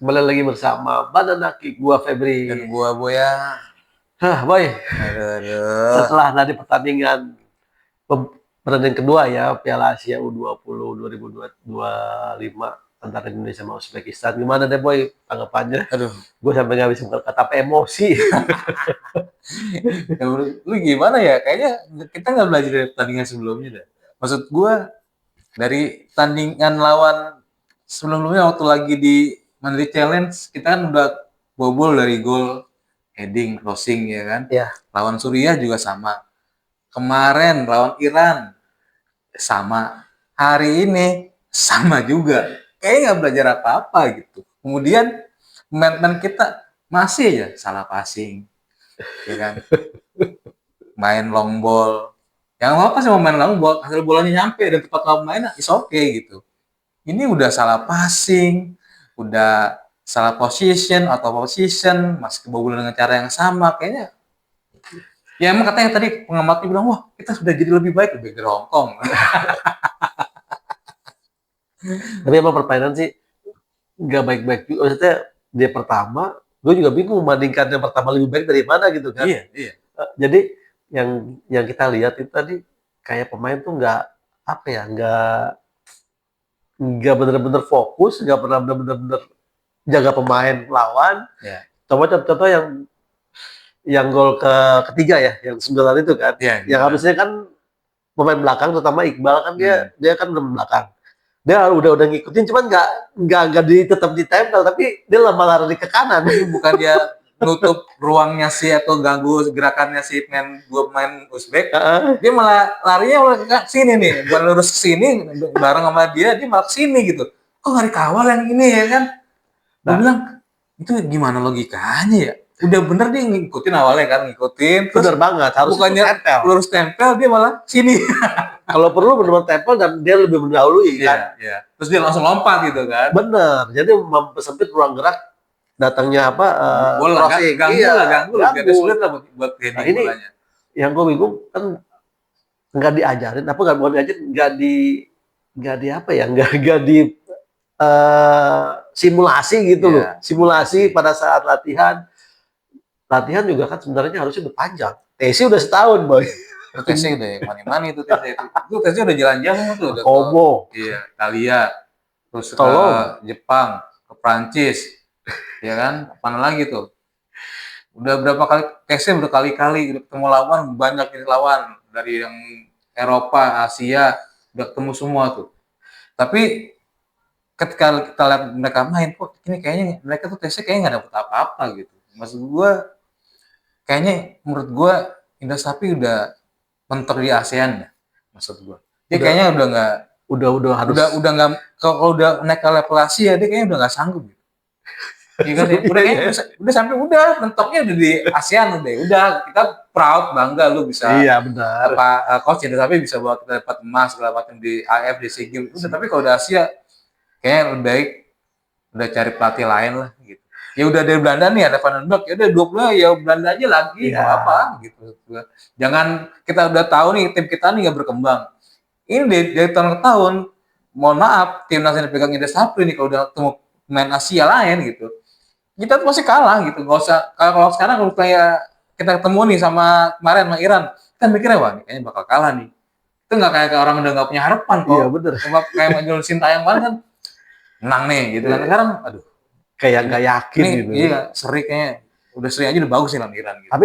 Kembali lagi bersama Banana Kick, gua Dan Febri. gua Boya. Hah, boy, Aduh, aduh. setelah tadi pertandingan pertandingan kedua ya Piala Asia U20 2025 antara Indonesia sama Uzbekistan. Gimana deh boy tanggapannya? Aduh. Gue sampai nggak bisa berkata apa emosi. Ya, lu gimana ya? Kayaknya kita nggak belajar dari pertandingan sebelumnya dah. Maksud gua dari tandingan lawan sebelumnya waktu lagi di Mandiri Challenge, kita kan udah bobol dari gol, heading, crossing ya kan. Ya, Lawan Suriah juga sama. Kemarin lawan Iran sama. Hari ini sama juga. Kayaknya nggak belajar apa-apa gitu. Kemudian pemain kita masih aja salah passing, ya kan? Main long ball. Yang apa sih mau main long ball, hasil bolanya nyampe dan tempat lawan main is okay gitu. Ini udah salah passing, udah salah position, masih kebobolan dengan cara yang sama, kayaknya. Ya emang katanya tadi pengamatnya bilang, wah kita sudah jadi lebih baik dari Hong Kong. tapi emang permainan sih nggak baik-baik juga. Maksudnya dia pertama, gue juga bingung membandingkan yang pertama lebih baik dari mana gitu kan. Iya, iya. Jadi yang kita lihat itu tadi kayak pemain tuh nggak apa ya, nggak bener-bener fokus, nggak pernah bener-bener jaga pemain lawan. Ya, Coba contoh yang gol ketiga ya, yang 9 itu kan, ya yang gimana? harusnya kan pemain belakang, terutama Iqbal kan dia Hmm. dia kan belakang. Dia udah ngikutin, cuman nggak tetap ditempel, tapi dia malah lari ke kanan. Jadi bukan dia nutup ruangnya si atau ganggu gerakannya si pemain Uzbek, dia malah larinya malah ke sini nih, bukan lurus ke sini bareng sama dia malah ke sini gitu. Kok nggak dikawal yang ini ya kan? Gue Nah, bilang itu gimana logikanya ya? Udah bener dia ngikutin awalnya kan, ngikutin terus bener banget, harusnya tuh bukannya tempel. lurus tempel dia malah sini. Kalau perlu benar-benar tempel dan dia lebih mendahului Iya, kan. iya. Terus dia langsung lompat gitu kan. Bener, jadi mempersempit ruang gerak datangnya apa Bola crossing. ganggu Iya, lah, ganggu lah, agak ganggu. sulit lah buat Nah heading ini bolanya. yang gue bingung kan nggak diajarin, apa nggak bukan diajarin, nggak di apa ya, nggak di simulasi gitu loh, Iya, simulasi simulasi. pada saat latihan juga kan sebenarnya harusnya udah panjang. Tesi udah setahun boy. Itu tesnya udah yang mani-mani itu tesnya itu. Itu tesnya udah jalan-jalan tuh udah ke Komo, iya, Italia, terus ke tolong. Jepang, ke Prancis, ya kan? Mana lagi tuh? Udah berapa kali tesnya udah kali-kali udah ketemu lawan banyak ini lawan dari yang Eropa, Asia udah ketemu semua tuh. Tapi ketika kita lihat mereka main, kok ini kayaknya mereka tuh tesnya kayaknya nggak dapet apa-apa gitu. Maksud gue, kayaknya menurut gue Indosat udah mentok di ASEAN ya, maksud gue. Dia Udah kayaknya udah nggak, udah harus. udah nggak, kalau udah naik ke level Asia dia kayaknya udah nggak sanggup. Gitu. Iya kan ya, udah kayaknya udah sampai udah mentoknya udah di ASEAN udah kita proud bangga lu bisa Iya benar. apa coach Indosat bisa bawa kita dapat emas segala macam di AF di SEA Games. Udah tapi kalau di Asia kayaknya lebih baik udah cari pelatih lain lah gitu. Ya udah dari Belanda nih ada Van den Berg, ya udah 20 ya Belanda aja lagi Iya. nggak apa gitu. Jangan kita udah tahu nih tim kita nih nggak berkembang. Ini dari tahun ke tahun, mohon maaf timnas yang dipegang Indra Sapri nih kalau udah ketemu pemain Asia lain gitu, kita tuh pasti kalah gitu. Nggak usah kalau sekarang kalau kayak kita ketemu nih sama kemarin sama Iran, kita mikirnya wah nih, kayaknya bakal kalah nih. Itu nggak kayak orang udah nggak punya harapan Iya kok. bener. Kayak Majul Sintayong kan menang nih gitu kan. Sekarang aduh Kayak ini nggak yakin gitu. iya seri kayaknya udah seri aja udah bagus nih lawan Iran gitu. Tapi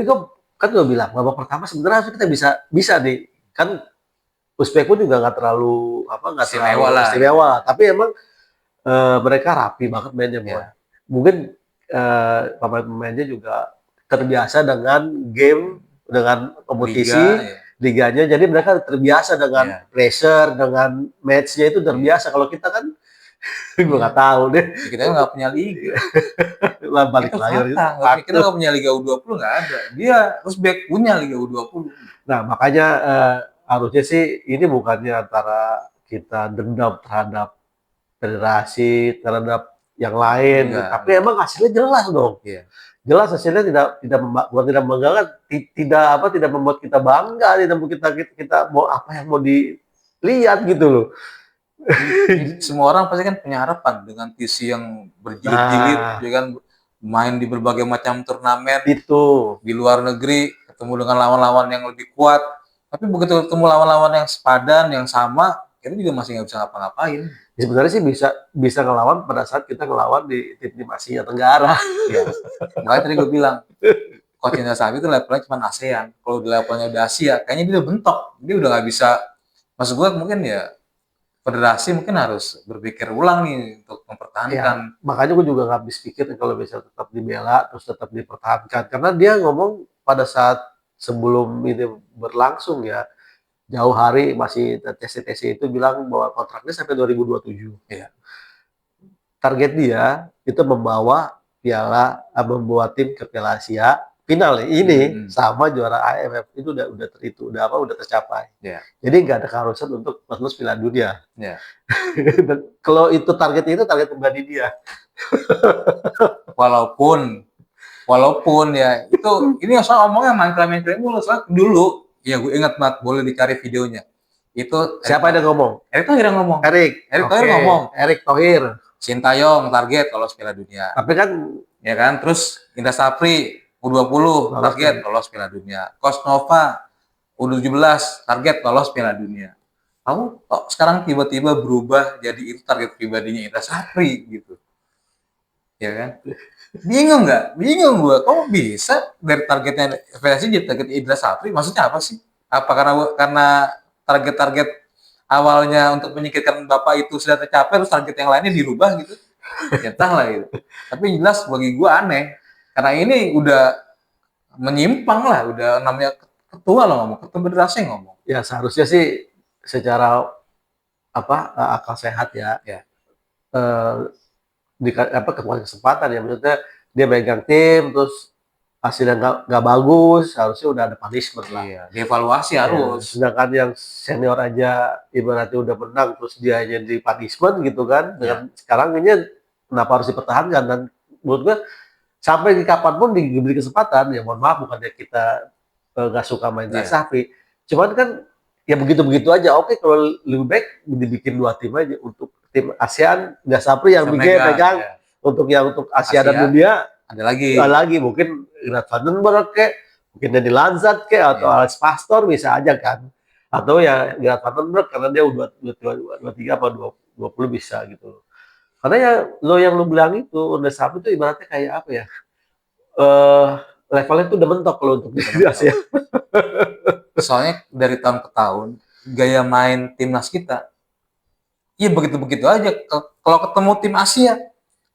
gue bilang babak pertama sebenarnya kita bisa bisa nih kan. Uzbek pun juga nggak terlalu Istimewa lah gitu. istimewa. Tapi emang mereka rapi banget mainnya boy. Ya. Mungkin pemain-pemainnya juga terbiasa dengan game, dengan kompetisi Liga ya. liganya. Jadi mereka terbiasa dengan Ya. pressure, dengan matchnya itu terbiasa. Kalau kita kan gue nggak tahu deh. Kita nggak punya liga. Lah balik Itu lagi fakta. Kita nggak punya Liga U20 nggak ada. Dia Uzbek punya Liga U20. Nah makanya harusnya sih ini bukannya antara kita dendam terhadap federasi, terhadap yang lain, tapi Enggak. emang hasilnya jelas dong. Iya. Jelas hasilnya bukan tidak membanggakan, tidak membuat kita bangga, tidak membuat kita mau apa yang mau dilihat gitu loh. Semua orang pasti kan punya harapan dengan visi yang berjilid-jilid, Nah, ya kan, main di berbagai macam turnamen itu. di luar negeri, ketemu dengan lawan-lawan yang lebih kuat. Tapi begitu ketemu lawan-lawan yang sepadan, yang sama, kita juga masih nggak bisa ngapa-ngapain. Ya sebenarnya sih bisa bisa ngelawan pada saat kita ngelawan di tim-tim Asia Tenggara. Ya, makanya tadi gue bilang, Coach Indra Safri itu levelnya cuma ASEAN. Kalau di levelnya udah Asia, kayaknya dia udah bentok. Dia udah nggak bisa. Maksud gue mungkin ya federasi mungkin harus berpikir ulang nih untuk Ya, mempertahankan. makanya gue juga nggak habis pikir kalau bisa tetap dibela, terus tetap dipertahankan. Karena dia ngomong pada saat sebelum ini berlangsung ya, jauh hari masih TC-TC itu bilang bahwa kontraknya sampai 2027. Ya, Target dia itu membawa membawa tim ke Piala Asia final ini sama juara AFF itu udah apa udah tercapai. ya, Jadi nggak ada keharusan untuk lolos Piala Dunia. ya. Kalau itu targetnya itu target pribadi dia. Walaupun, walaupun ya itu ini soal ngomongnya main klaim mulu. Soal dulu, ya gue ingat banget, boleh dicari videonya. Itu Siapa yang ngomong? Erick Thohir yang ngomong. Erick Thohir ngomong. Erick Thohir. Sintayong target lolos Piala Dunia. Tapi kan Ya kan, terus Indra Safri U20 target lolos Piala Dunia. Coach Nova U17 target lolos Piala Dunia. Kamu kok sekarang tiba-tiba berubah jadi itu target pribadinya Indra Safri gitu. Ya kan? Bingung nggak? Bingung gue. Kok bisa dari targetnya federasi jadi target Indra Safri? Maksudnya apa sih? Apa karena target-target awalnya untuk menyingkirkan Bapak itu sudah tercapai, terus target yang lainnya dirubah gitu? Ya entahlah gitu. Tapi jelas bagi gue aneh. Karena ini udah menyimpang lah, udah namanya ketua lo ngomong, ketua federasi ngomong. ya seharusnya sih secara apa akal sehat ya. Ya. Eh, kekurangan kesempatan ya maksudnya dia megang tim terus hasilnya nggak bagus harusnya udah ada punishment lah. Iya, dievaluasi Ya, harus. sedangkan yang senior aja ibaratnya udah menang terus dia hanya di punishment gitu kan dengan sekarang ini kenapa harus dipertahankan dan menurut gue sampai di kapanpun diberi kesempatan ya mohon maaf bukannya kita nggak suka main Safri cuman kan ya begitu-begitu aja oke kalau lebih baik dibikin dua tim aja untuk tim ASEAN nggak Safri yang bikin pegang untuk Asia dan dunia ada lagi mungkin Grant Vandenberg kayak mungkin Denny Lanzat kayak atau Alex Pastor bisa aja kan atau ya Grant Vandenberg karena dia udah 23 apa 20 bisa gitu karena ya yang lu bilang itu udah Safri itu ibaratnya kayak apa ya levelnya tuh udah mentok kalau untuk di Asia. Soalnya dari tahun ke tahun gaya main timnas kita iya begitu-begitu aja. Kalau ketemu tim Asia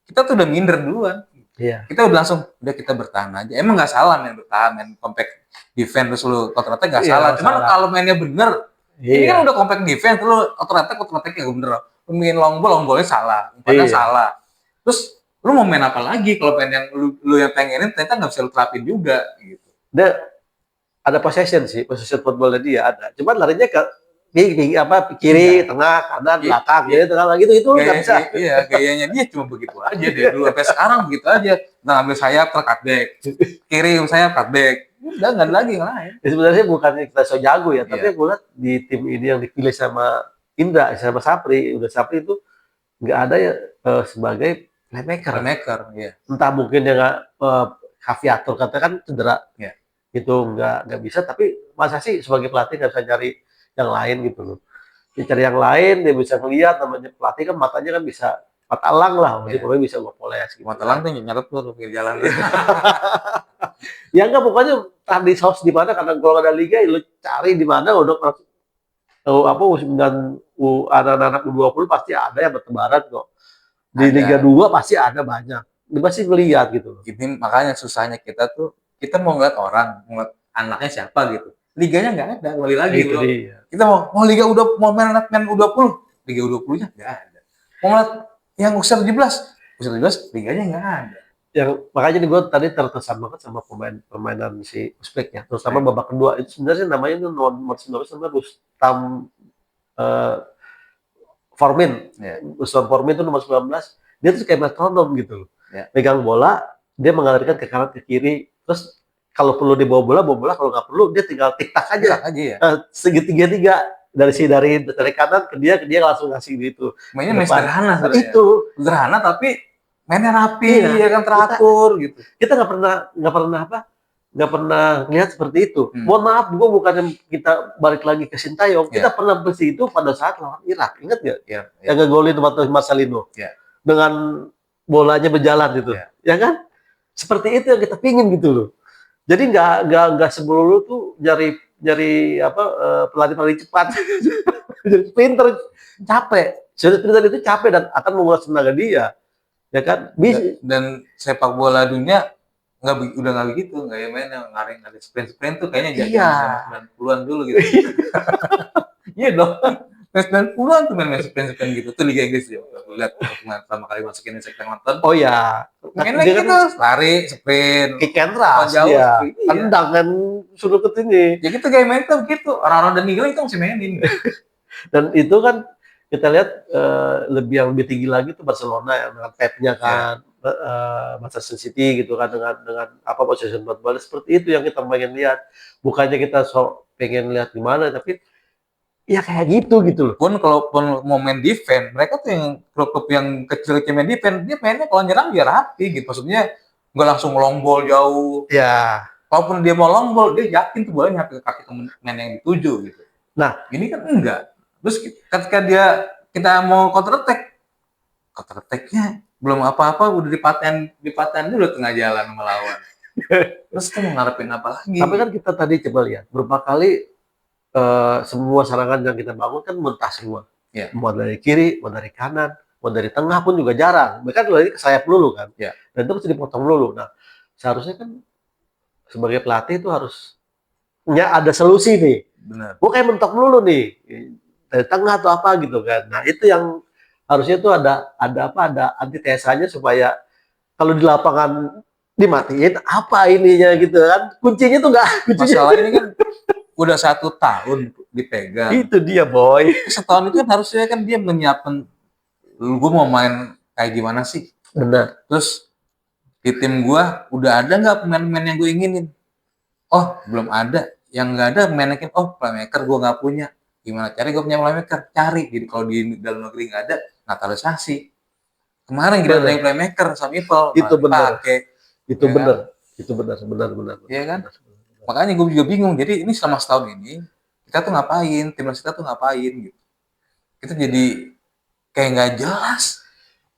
kita tuh udah minder duluan. Iya. Kita udah langsung udah kita bertahan aja. Emang nggak salah main bertahan, main compact defense terus lu counter-attack nggak salah. Cuman kalau mainnya bener, ini kan udah compact defense lu counter-attack nggak bener. Lu main long ballnya salah, umpannya salah. Terus lu mau main apa lagi kalau pengen yang lu yang pengenin ternyata nggak bisa lu terapin juga gitu. Dia ada possession footballnya dia ada. Cuman larinya ke kiri, tengah, kanan, belakang, gitu tengah gitu itu nggak bisa. Iya, gayanya dia cuma begitu aja deh dulu sampai sekarang begitu aja. Nah, ambil sayap cutback, kiri sayap cutback, udah nggak ada lagi yang lain. Ya, sebenarnya bukan kita so jago ya, tapi aku lihat di tim ini yang dipilih sama Indra, sama Safri, udah Safri itu nggak ada ya sebagai playmaker. Ya. Entah mungkin dia nggak Kaviator katakan cedera, itu nggak bisa. Tapi masa sih sebagai pelatih nggak bisa nyari yang lain gitu loh. Dia cari yang lain, dia bisa ngeliat namanya pelatih kan matanya kan bisa mata elang lah, pokoknya bisa ngopoles gitu. Mata elang tuh nyatet tuh pinggir jalan. Ya enggak pokoknya tadi house di mana karena kalau ada liga lu cari di mana udah apa U9 anak-anak U20 pasti ada yang bertebaran kok. Di Liga 2 pasti ada banyak. Dia pasti ngeliat gitu. Ini makanya susahnya kita tuh kita mau ngeliat orang, ngeliat anaknya siapa gitu. Liganya nggak ada, kembali lagi bro. Kita mau liga udah mau main U20, liga U20-nya nggak ada. Mau ngeliat yang usia 17 liganya nggak ada. Yang makanya nih gue tadi terkesan banget sama permainan si Uzbek ya, terutama babak kedua itu sebenarnya namanya itu nomor 19 sama Rustam Formin. Rustam Formin itu nomor 19, dia tuh kayak metronom gitu. Pegang bola, dia mengalirkan ke kanan ke kiri, terus kalau perlu dibawa bola, kalau nggak perlu dia tinggal tik tak aja. Ya. Segitiga-tiga. dari kanan ke dia langsung ngasih gitu Mainnya ke main depan. sederhana Nah, sebenarnya. itu Sederhana tapi mainnya rapi, iya ya kan kita teratur gitu. kita nggak pernah lihat seperti itu. Hmm. Mohon maaf, gua bukannya kita balik lagi ke Sintayong, kita Ya, pernah bersih itu pada saat lawan Irak, ingat nggak? ya, Yang ya, ngegolin waktu Marcelino ya, dengan bolanya berjalan itu, ya. ya kan? Seperti itu yang kita pingin gitu loh. Jadi nggak sebelum tuh nyari nyari apa pelatih cepat, jadi pinter capek. Sudah pinter itu capek dan akan menguras tenaga dia, ya kan? Bisa. Dan sepak bola dunia udah nggak begitu, nggak ya main yang ngaring sprint tuh kayaknya Iya. zaman 90-an dulu gitu. Iya dong. 90-an tuh main sprint gitu. Tuh Liga Inggris ya. Aku lihat pertama kali masukin saya nonton. Oh ya, Mainnya dia gitu, kan lari, sprint, kick and rush jauh, dia, sprint. Iya. tendang kan suruh ke sini. Ya gitu kayak main tuh begitu. Orang-orang dan Miguel itu masih mainin. Dan itu kan kita lihat lebih tinggi lagi tuh Barcelona yang dengan Pep-nya kan, Manchester City gitu kan dengan apa possession football seperti itu yang kita pengen lihat. Bukannya kita pengen lihat gimana, tapi ya kayak gitu loh. Pun kalau mau main defense, mereka tuh yang klub-klub yang kecil-kecil main defense, dia mainnya kalau nyerang dia rapi gitu. Maksudnya nggak langsung long ball jauh. Ya. Kalaupun dia mau long ball, dia yakin tuh bolanya nyampe ke kaki temen yang dituju gitu. Nah, ini kan enggak. Terus ketika kita mau counter attack-nya belum apa-apa udah dipaten dulu tengah jalan melawan. Terus kita mau ngarepin apa lagi? tapi kan kita tadi coba lihat berapa kali semua serangan yang kita bangun kan mentah semua. Ya. Mau dari kiri, mau dari kanan, mau dari tengah pun juga jarang. Mereka lari ke sayap dulu kan. Ya. Dan itu mesti dipotong dulu. Nah, seharusnya kan sebagai pelatih itu harusnya ada solusi nih. Benar. Gue kayak mentok dulu nih dari tengah atau apa gitu kan. Nah, itu yang harusnya tuh ada antitesanya supaya kalau di lapangan dimatiin apa ininya gitu kan. Kuncinya tuh nggak. Masalah ini kan udah 1 tahun dipegang. Itu dia boy. Setahun itu kan harusnya kan dia menyiapkan gue mau main kayak gimana sih. Benar. Terus di tim gue udah ada nggak pemain-pemain yang gue inginin? Oh belum ada. Yang nggak ada pemain playmaker gue nggak punya. Gimana cari gue punya playmaker? Cari. Jadi kalau di dalam negeri nggak ada, naturalisasi. Kemarin kita ada yang playmaker sama Ipel. Itu benar. Itu ya benar. Kan? Itu benar. Iya kan? Makanya gue juga bingung. Jadi ini selama setahun ini kita tuh ngapain? Timnas kita tuh ngapain gitu? Kita jadi kayak nggak jelas.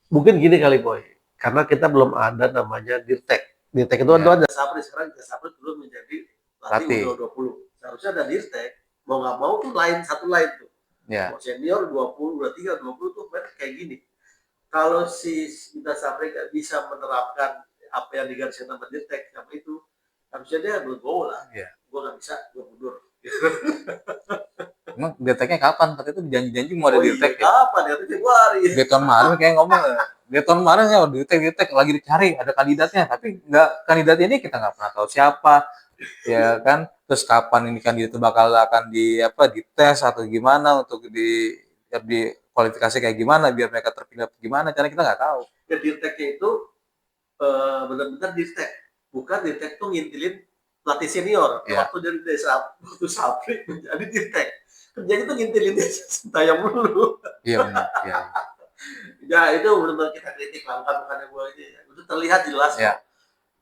Mungkin gini kali boy. Karena kita belum ada namanya Dirtek. Dirtek itu ada Sapri. Sekarang Sapri belum menjadi pelatih U20. Seharusnya ada Dirtek. Mau nggak mau tuh satu lain tuh. Ya. Mau senior 20, 23, 20 tuh kayak gini. Kalau si Indra Sapri nggak bisa menerapkan apa yang digariskan sama Dirtek sama itu, harusnya dia bergol lah. Ya. Gue nggak bisa, gue mundur. Emang Dirteknya kapan? Tadi itu janji-janji mau ada Dirtek ya? Kapan? Itu Februari. Dia tahun kemarin kayak ngomong. Dia tahun kemarin ya Dirtek lagi dicari ada kandidatnya, tapi kandidat ini kita nggak pernah tahu siapa, ya kan? Terus kapan ini kandidat itu bakal akan dites atau gimana untuk di kualifikasi kayak gimana biar mereka terpilih gimana? Cara kita nggak tahu. Ya Dirteknya itu benar-benar Dirtek, bukan Dirtek tuh ngintilin pelatih senior. Ya. Waktu dari waktu Sapri menjadi Dirtek. Kerjanya tuh ngintilin Sintayong dulu. Iya benar. Ya. Ya itu benar-benar kita kritik lah, bukannya gue ini. Itu terlihat jelas. Ya.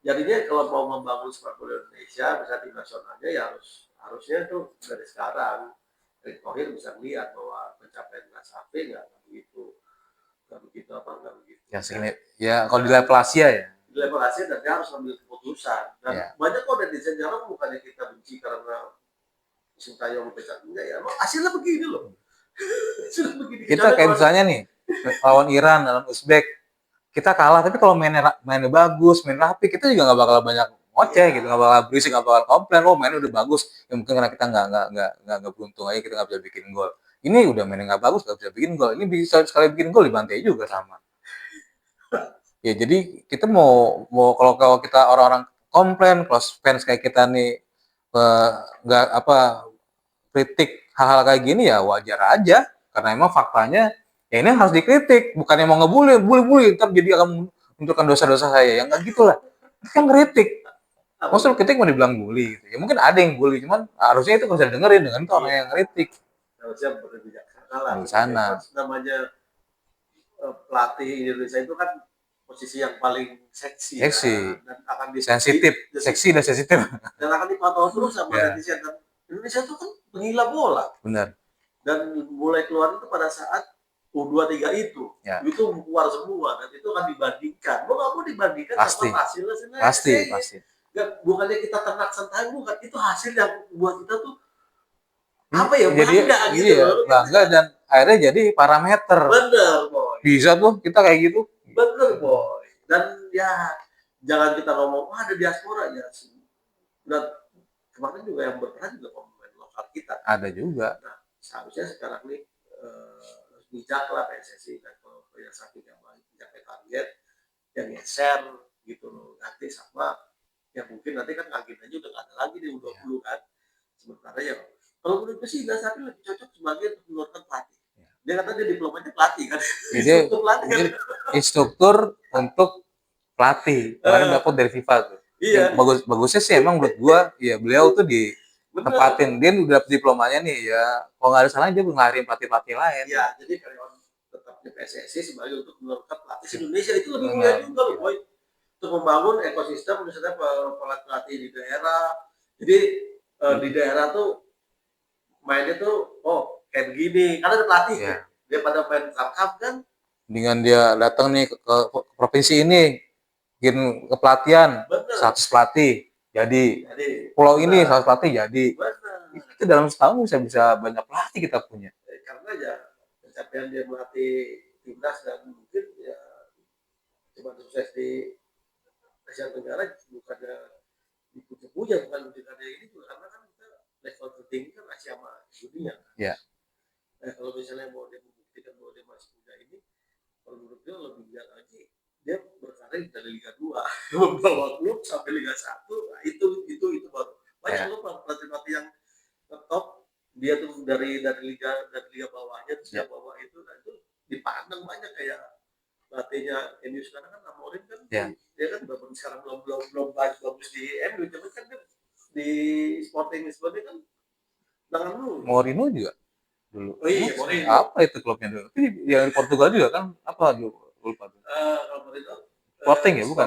Jadinya kalau mau membangun sepak bola Indonesia, bisa tim nasionalnya ya harusnya itu dari sekarang. Erick Thohir bisa melihat bahwa pencapaian Sapri nggak begitu. Ya segini. Ya kalau di level Asia ya. Di level Asia dan dia harus ambil keputusan. Dan banyak kok netizen jarang bukannya kita benci karena Sintayong pecat enggak ya. Emang hasilnya begini loh. Kita kayak misalnya nih lawan Iran, lawan Uzbek, kita kalah tapi kalau mainnya bagus, main rapi, kita juga nggak bakal banyak ngoceh gitu, nggak bakal berisik, nggak bakal komplain. Oh mainnya udah bagus, ya mungkin karena kita nggak beruntung aja kita nggak bisa bikin gol. Ini udah mainnya nggak bagus, nggak bisa bikin gol. Ini bisa sekali bikin gol dibantai juga sama. Ya jadi kita mau kalau kita orang-orang komplain, kalau fans kayak kita nih nggak kritik hal-hal kayak gini ya wajar aja karena emang faktanya ya ini harus dikritik bukannya mau ngebully ntar jadi akan menunjukkan dosa-dosa saya yang nggak gitulah kan kritik maksud kritik mau dibilang bully gitu. Ya mungkin ada yang bully cuman harusnya itu nggak usah dengerin dengan itu orang yang kritik harusnya berbijaksana lah. Di sana. Namanya pelatih Indonesia itu kan posisi yang paling seksi, Seksi. dan akan Sensitif, seksi dan sensitif. dan akan dipantau terus sama Ya. netizen. Dan Indonesia itu kan penggila bola. Benar. Dan mulai keluar itu pada saat U23 itu. Ya. Itu keluar semua dan itu akan dibandingkan. Mau nggak mau dibandingkan Pasti. sama hasilnya. Pasti. Nggak, bukannya kita ternak santai, bukan. Itu hasil yang buat kita tuh apa ya, jadi bangga gitu iya, loh. bangga dan akhirnya jadi parameter. Bener, boy. Bisa tuh kita kayak gitu. Bener, boy. Dan ya jangan kita ngomong wah ada diaspora ya. Dan kemarin juga yang berperan juga pemain lokal kita. Ada juga. Nah, seharusnya sekarang nih bijak lah PSSI dan kalau yang sakit yang mencapai target yang geser gitu loh, nanti sama ya mungkin nanti kan agendanya udah nggak ada lagi di U20 kan. Sementara ya kalau menurut gue sih Indra Safri lebih cocok sebagai menurunkan pelatih. Dia kata dia diplomanya pelatih kan. Jadi pelatih kan. instruktur untuk pelatih. Kemarin dapat dari FIFA tuh. Iya. Bagusnya sih emang menurut gua ya beliau tuh ditempatin. Dia udah dapat diplomanya nih ya. Kalau nggak ada salahnya dia ngelarin pelatih-pelatih lain. Iya, jadi karyawan tetap di PSSI sebagai untuk menurunkan pelatih Indonesia itu lebih mudah juga loh, boy. Untuk membangun ekosistem misalnya pelatih di daerah. Jadi di daerah tuh mainnya tuh kayak begini karena ada pelatih ya. Dia pada main cup kan dengan dia datang nih ke provinsi ini bikin kepelatihan 100 pelatih jadi pulau ini 100 pelatih jadi itu dalam setahun bisa banyak pelatih kita punya karena ya pencapaian dia melatih timnas dan mungkin ya cuma sukses di Asia Tenggara bukannya dipuja-puja bukan karena ini juga karena kan kita level tertinggi kan Asia sama dunia. Ya. Nah, kalau misalnya mau dia membuktikan bahwa dia masih muda ini, kalau menurut dia lebih biar lagi dia berkarir dari Liga 2 membawa klub sampai Liga 1. Nah, itu baru banyak loh pelatih-pelatih yang top dia tuh dari liga bawahnya terus yang bawah itu, nah itu dipandang banyak kayak pelatihnya MU sekarang kan Amorim kan dia kan walaupun sekarang belum bagus di MU tapi kan di Sporting Lisbon kan dengan lu Mourinho juga dulu. Oh iya, Mourinho. Apa itu klubnya dulu? Tapi yang di Portugal juga kan apa lupa tuh. Kalau Mourinho Sporting ya bukan?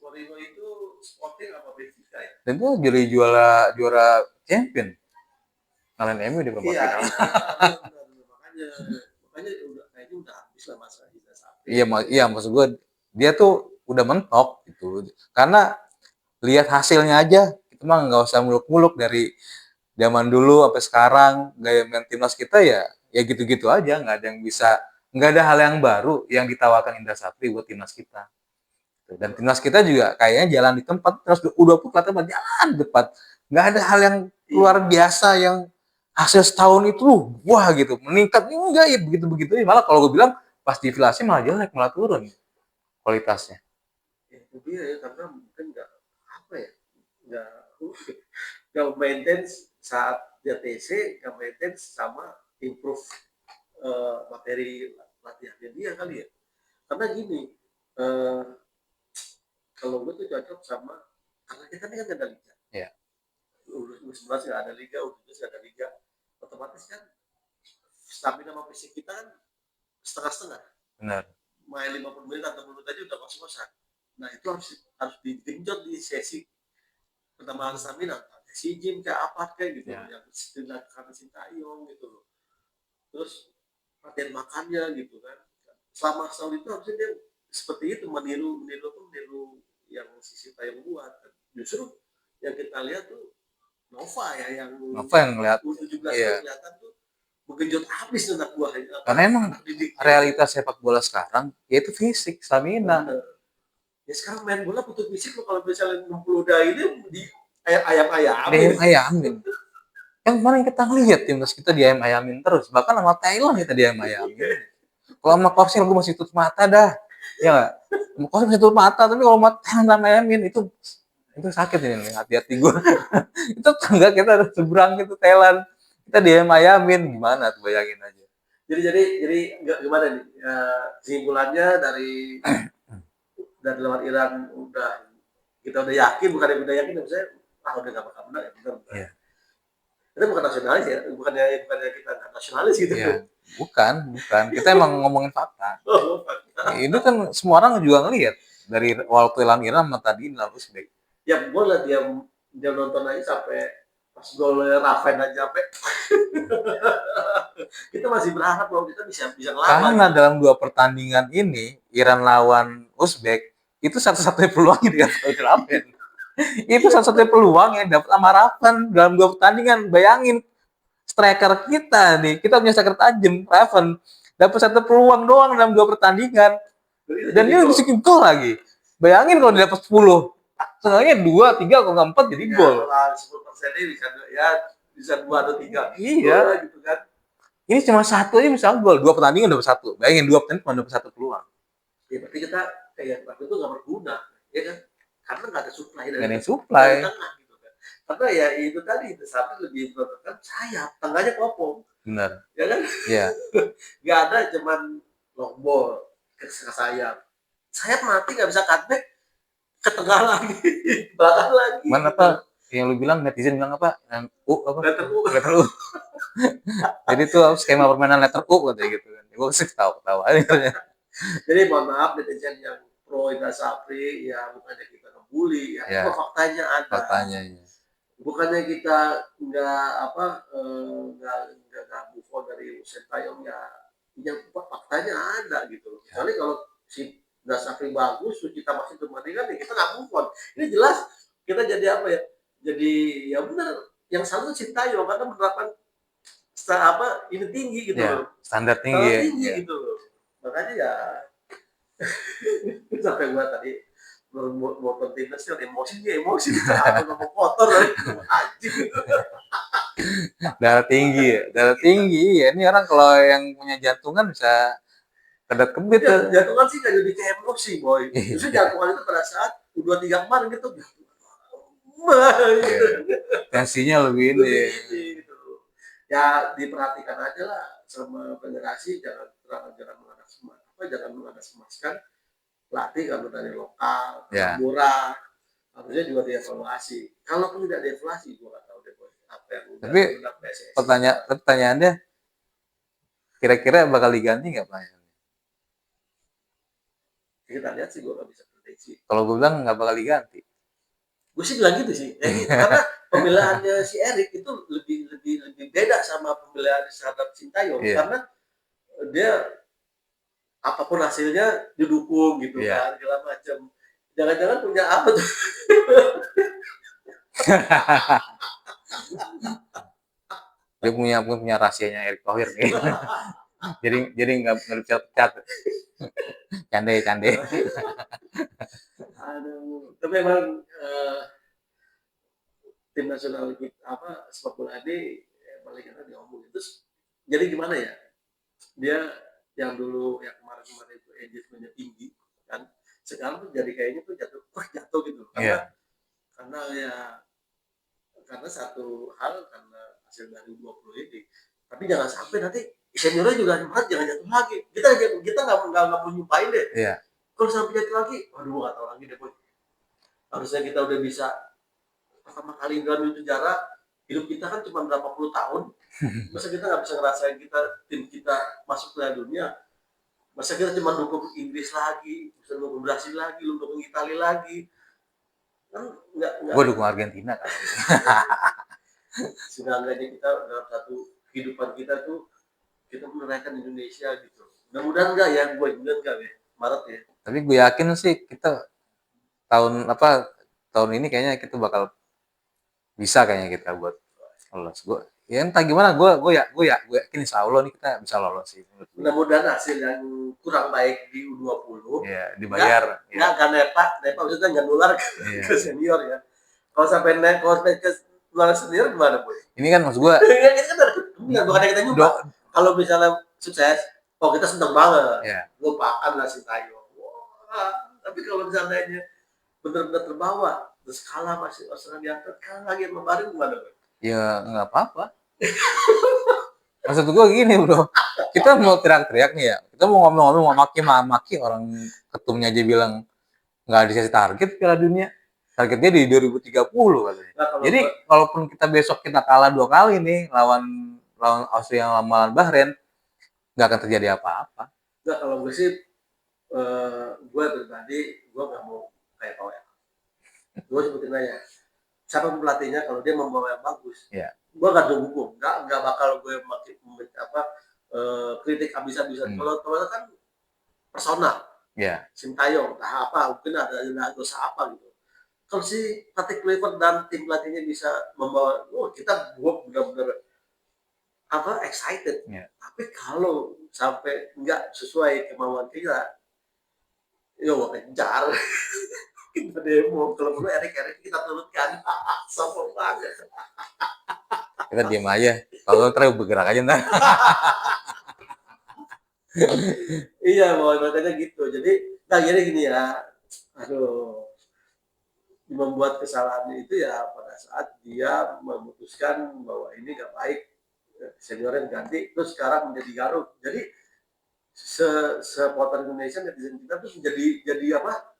Mourinho itu Sporting apa Benfica ya? Dan itu jadi juara champion. Ngalahin MU di perempat final. Makanya kayaknya udah habis lah masa Indra Safri. Iya maksud gue dia tuh udah mentok gitu. Karena lihat hasilnya aja kita mah nggak usah muluk-muluk dari zaman dulu sampai sekarang gaya main timnas kita ya gitu-gitu aja, nggak ada hal yang baru yang ditawarkan Indra Safri buat timnas kita. Dan timnas kita juga kayaknya jalan di tempat, terus udah pun kelihatan jalan di tempat, nggak ada hal yang luar biasa yang hasil setahun itu wah gitu meningkat enggak ya begitu malah kalau gue bilang pas deflasi malah jelek malah turun kualitasnya. Itu dia ya karena mungkin nggak maintain saat dia TC, nggak maintain sama improve materi latihannya dia kali ya. Karena gini, kalau gue tuh cocok sama karena kita ini kan ada liga. Iya. U11 nggak ada liga, U17 nggak ada liga. Otomatis kan stamina sama fisik kita kan setengah-setengah. Benar. Main 50 menit atau menit aja udah kos-kosan. Nah itu harus digenjot di sesi pertambahan stamina. Si gym kayak apa kayak gitu, yang dilakukan Sintayong gitu loh. Terus latihan makannya gitu kan. Selama setahun itu harusnya dia seperti itu meniru yang si Sintayong buat. Justru yang kita lihat tuh Nova yang ngeliat U17 kelihatan tuh menggenjot habis anak buahnya. Karena emang realitas sepak bola sekarang yaitu fisik, stamina. Ya sekarang main bola butuh fisik lo kalau misalnya 60 udah ini di ayam-ayamin. Yang kemarin kita ngelihat timnas kita di ayam-ayamin terus, bahkan sama Thailand kita di ayam-ayamin. Kalau sama Korsel gue masih tutup mata dah, ya nggak? Korsel masih tutup mata, tapi kalau sama Thailand sama ayamin itu sakit ini hati-hati gue. Itu enggak kita harus seberang gitu Thailand, kita di ayam-ayamin gimana tuh bayangin aja. Jadi nggak gimana nih? Kesimpulannya dari lawan Iran kita udah yakin, bukan yang udah yakin, maksudnya udah nggak bakal menang ya benar. Itu bukan nasionalis ya, bukannya kita nggak nasionalis gitu. Iya, bukan. Kita emang ngomongin fakta. Oh, Itu kan semua orang juga ngelihat dari waktu Elan Iram sama tadi lalu Uzbek. ya gue liat dia nonton aja sampai pas golnya Raven aja sampai kita masih berharap bahwa kita bisa ngelawan. Karena dalam 2 pertandingan ini, Iran lawan Uzbek, itu satu-satunya peluang yang didapat Raven. Itu satu-satunya peluang yang dapat sama Raven dalam 2 pertandingan. Bayangin striker kita nih, kita punya striker tajam, Raven dapat 1 peluang doang dalam 2 pertandingan. Dan dia bisa gol lagi. Bayangin kalau dia dapat 10. Setengahnya 2, 3, kalau nggak 4 jadi gol. Ya, 10% bisa 2 atau 3. Iya. Gitu kan. Ini cuma 1 aja bisa gol. 2 pertandingan dapat 1. Bayangin 2 pertandingan cuma dapat 1 peluang. Ya berarti kita kayak waktu itu nggak berguna, ya kan? Karena nggak ada supply Nggak ada supply. dari tengah gitu kan. Karena ya itu tadi, Sapi lebih membutuhkan sayap, tengahnya kopong. Benar. Ya kan? Iya. Nggak ada cuman long ball ke sayap. Sayap mati nggak bisa cutback ke tengah lagi, belakang lagi. Mana apa yang lu bilang, netizen bilang apa? Letter U. Letter U. Jadi tuh skema permainan letter U katanya gitu kan. Gue sih tahu aja. Jadi mohon maaf netizen yang pro Indra Sapri, ya bukannya kita ngebully, ya. Faktanya ada. Faktanya ya. Bukannya kita nggak move on dari Usain Tayong, ya yang faktanya ada gitu. Kecuali kalau si Indra Sapri bagus, terus kita masih pertandingan, ya kita nggak move on. Ini jelas kita jadi apa ya? Jadi ya benar yang salah itu Sintayong karena menerapkan ini tinggi gitu loh. Standar tinggi gitu loh. Makanya ya sampai gua tadi motor timnas kan emosi apa ngomong kotor anjing. Darah tinggi ya. Ini orang kalau yang punya jantungan bisa kedat kebit ya, jantungan sih nggak jadi kayak emosi boy. Justru jantungan itu pada saat U23 kemarin gitu tensinya lebih ini gitu. Ya diperhatikan aja lah sama federasi, jangan mengadas-emaskan pelatih kalau dari lokal, murah, harusnya juga dievaluasi. Kalaupun tidak dievaluasi, gue nggak tahu deh boy apa yang udah. Tapi pertanyaannya, kira-kira bakal diganti nggak Pak? Kita lihat sih, gue nggak bisa prediksi. Kalau gue bilang nggak bakal diganti. Gue sih bilang gitu sih, karena pembelaannya si Erik itu lebih beda sama pembelaan terhadap Sintayong, karena dia apapun hasilnya didukung gitu kan, segala macam. Jangan-jangan punya apa tuh? Dia punya rahasianya Erick Thohir nih. jadi nggak bisa pecat. Cande. Aduh, tapi memang tim nasional kita sepak bola ini paling enak diomongin. Terus jadi gimana ya? Dia yang dulu yang kemarin itu engagementnya tinggi kan, sekarang tuh jadi kayaknya tuh jatuh gitu. Karena satu hal, karena hasil dari 20 ini. Tapi jangan sampai nanti seniornya juga jangan jatuh lagi. Kita nggak mau nyumpain deh. Kalau sampai jatuh lagi, waduh nggak tahu lagi deh boy. Harusnya kita udah bisa pertama kali dalam sejarah hidup kita kan cuma berapa puluh tahun. Masa kita nggak bisa ngerasain tim kita masuk Piala Dunia? Masa kita cuma dukung Inggris lagi, bisa dukung Brasil lagi, lu dukung Italia lagi? Kan nggak. Gue dukung Argentina kan. Sehingga kita dalam satu kehidupan kita tuh kita merayakan Indonesia gitu. Mudah-mudahan enggak ya, gue juga enggak ya, Maret ya. Tapi gue yakin sih kita tahun ini kayaknya kita bakal bisa kayaknya kita buat lolos. Gue ya entah gimana, gue yakin insya Allah nih kita bisa lolos sih. Mudah-mudahan hasil yang kurang baik di U20 dibayar. Nggak akan nepa maksudnya nggak nular ke senior ya. Kalau sampai ke nular senior gimana boy? Ini kan maksud gue. Bukannya kita nyoba. Kalau misalnya sukses, kita seneng banget. Lupakan lah Sintayong. Tapi kalau misalnya benar-benar terbawa, terus kalah masih Australia diangkat, kalah lagi sama Bahrain gimana boy? Ya nggak apa-apa. Maksud gue gini bro, kita mau teriak-teriak nih ya, kita mau ngomong-ngomong, mau maki orang ketumnya aja bilang nggak dikasih target Piala Dunia. Targetnya di 2030 katanya. Nah, kalau Jadi gue, walaupun kita besok kita kalah 2 kali nih lawan lawan Austria lawan Bahrain, nggak akan terjadi apa-apa. nggak kalau gue sih, gue pribadi, gue nggak mau kayak Pawel. Gue sebutin aja, siapa pelatihnya kalau dia membawa yang bagus, Ya. gue nggak dukung, nggak bakal gue makin apa kritik habis-habisan. Hmm. Kalau Pawel kan personal, Ya. Sintayong, nah apa, mungkin ada dosa apa gitu. Kalau si Patrick Kluivert dan tim pelatihnya bisa membawa, gue benar-benar apa excited. Ya. Tapi kalau sampai nggak sesuai kemauan kita, ya gue kejar. Kita demo, kalau perlu Erik kita turunkan. Sombong banget. Kita diam aja. Kalau terus bergerak aja ntar. Iya, makanya gitu. Jadi, nah jadi gini ya, aduh, membuat kesalahan itu ya pada saat dia memutuskan bahwa ini nggak baik, seniornya ganti, terus sekarang menjadi garuk. Jadi supporter Indonesia netizen kita tuh jadi apa?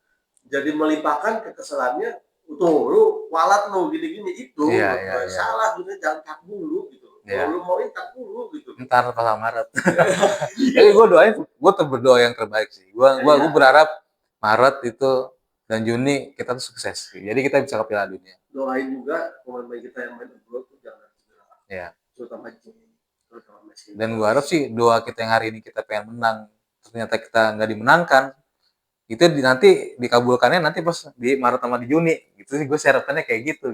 Jadi melimpahkan kekesalannya, tuh lu walat lu gini-gini itu Iya. salah, gitu, jangan tak dulu gitu. Iya. Kalau lu mauin tak dulu gitu. Ntar pas Maret. Jadi gue doain, gue berdoa yang terbaik sih. Gue berharap Maret itu dan Juni kita tuh sukses. Jadi kita bisa ke Piala Dunia. Doain juga pemain kita yang main abroad tuh jangan cedera. Ya. Terutama Messi. Dan gue harap sih doa kita yang hari ini kita pengen menang, ternyata kita nggak dimenangkan, itu nanti dikabulkannya nanti pas di Maret sama di Juni. Gitu sih gue harapannya kayak gitu.